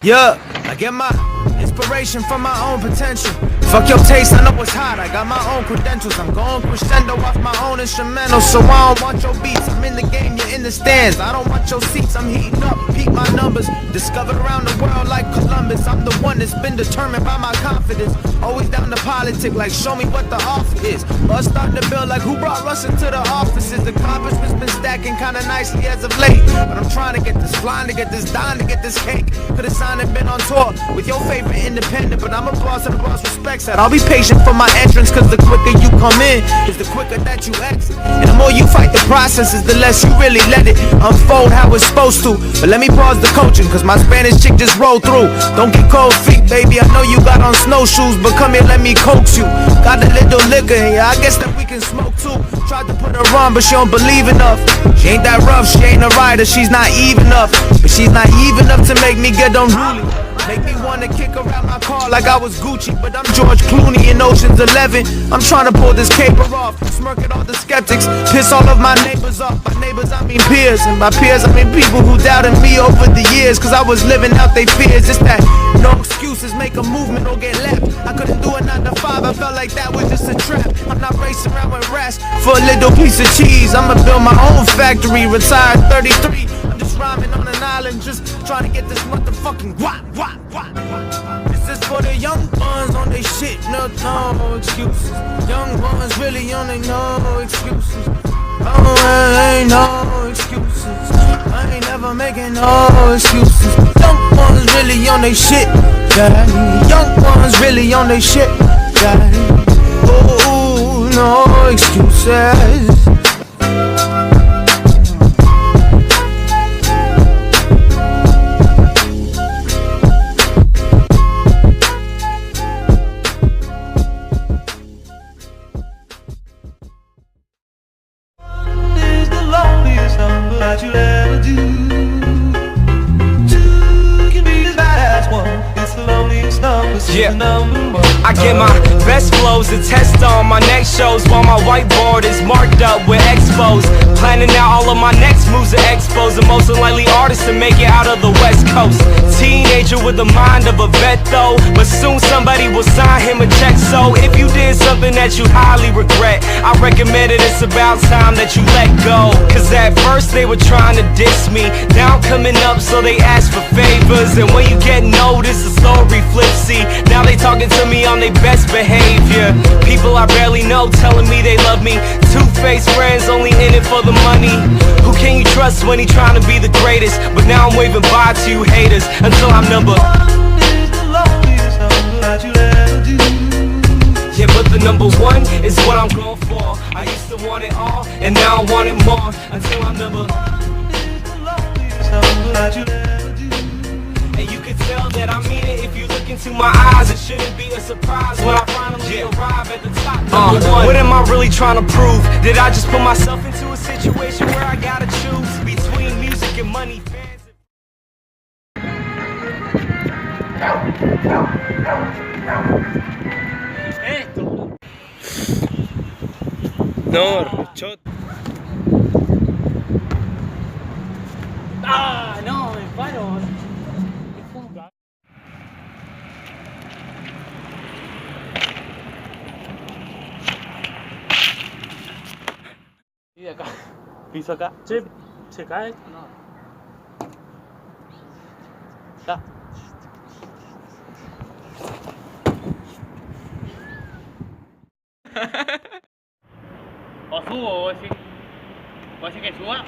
Yeah, I get my inspiration from my own potential. Fuck your taste, I know it's hot. I got my own credentials. I'm going crescendo off my own instrumental. So I don't want your beats. I'm in the game, you're in the stands. I don't want your seats. I'm heating up, peak my numbers. Discovered around the world like Columbus. I'm the one that's been determined by my confidence. Always down to politics, like show me what the offer is. Buzz starting to build like who brought Russ into the offices. The accomplishments been stacking kinda nicely as of late. But I'm trying to get this, flying to get this, dying to get this cake. Could've signed and been on tour with your favorite independent. But I'm a boss and the boss respects that. I'll be patient for my entrance, cause the quicker you come in is the quicker that you exit. And the more you fight the process is the less you really let it unfold how it's supposed to. But let me pause the coaching, cause my Spanish chick just rolled through. Don't get cold feet, baby, I know you got on snowshoes, but come here, let me coax you. Got a little liquor in ya, I guess that we can smoke too. Tried to put her on, but she don't believe enough. She ain't that rough, she ain't a rider, she's naive enough. But she's naive enough to make me get unruly. Make me wanna kick around my car like I was Gucci, but I'm George Clooney in Ocean's 11. I'm trying to pull this caper off, smirk at all the skeptics, piss all of my neighbors off. By neighbors I mean peers, and by peers I mean people who doubted me over the years, cause I was living out their fears. It's that no excuses, make a movement or get left. I couldn't do a 9 to 5, I felt like that was just a trap. I'm not racing around with rats for a little piece of cheese. I'ma build my own factory, retired 33. I'm just rhyming on an island, just trying to get this motherfucking wop. This is for the young ones on they shit, no excuses. Young ones really on they no excuses. Oh, ain't no excuses. I ain't never making no excuses. Young ones really on they shit, yeah. Young ones really on they shit, yeah. Oh, no excuses. That you'll ever do. Two can be as bad as one. It's the loneliest number, so the number one. I get my best flows to test on my next shows, while my whiteboard is marked up with expos. Planning out all of my next moves to expos the most unlikely artist to make it out of the West Coast. Teenager with the mind of a vet though, but soon somebody will sign him a check. So if you did something that you highly regret, I recommend it, it's about time that you let go. Cause at first they were trying to diss me, now I'm coming up so they ask for favors. And when you get noticed, the story flips, see. Now they talking to me on their best behavior. People I barely know telling me they love me. Two-faced friends only in it for the money. Who can you trust when he trying to be the greatest? But now I'm waving bye to you haters until I'm number one is the loneliest number that you'll ever do. Yeah, but the number one is what I'm going for. I used to want it all, and now I want it more. Until I'm number one is the loneliest number that you'll ever do. And you can tell that I mean it if you look into my eyes. It shouldn't be a surprise when I finally arrive at the top. What am I really trying to prove? Did I just put myself into a situation where I gotta choose between music and money, fans? No, shot. Ah, no, me paro. Y de acá, piso acá. Che, ¿se cae? No. Ya. O subo, vos decís que suba.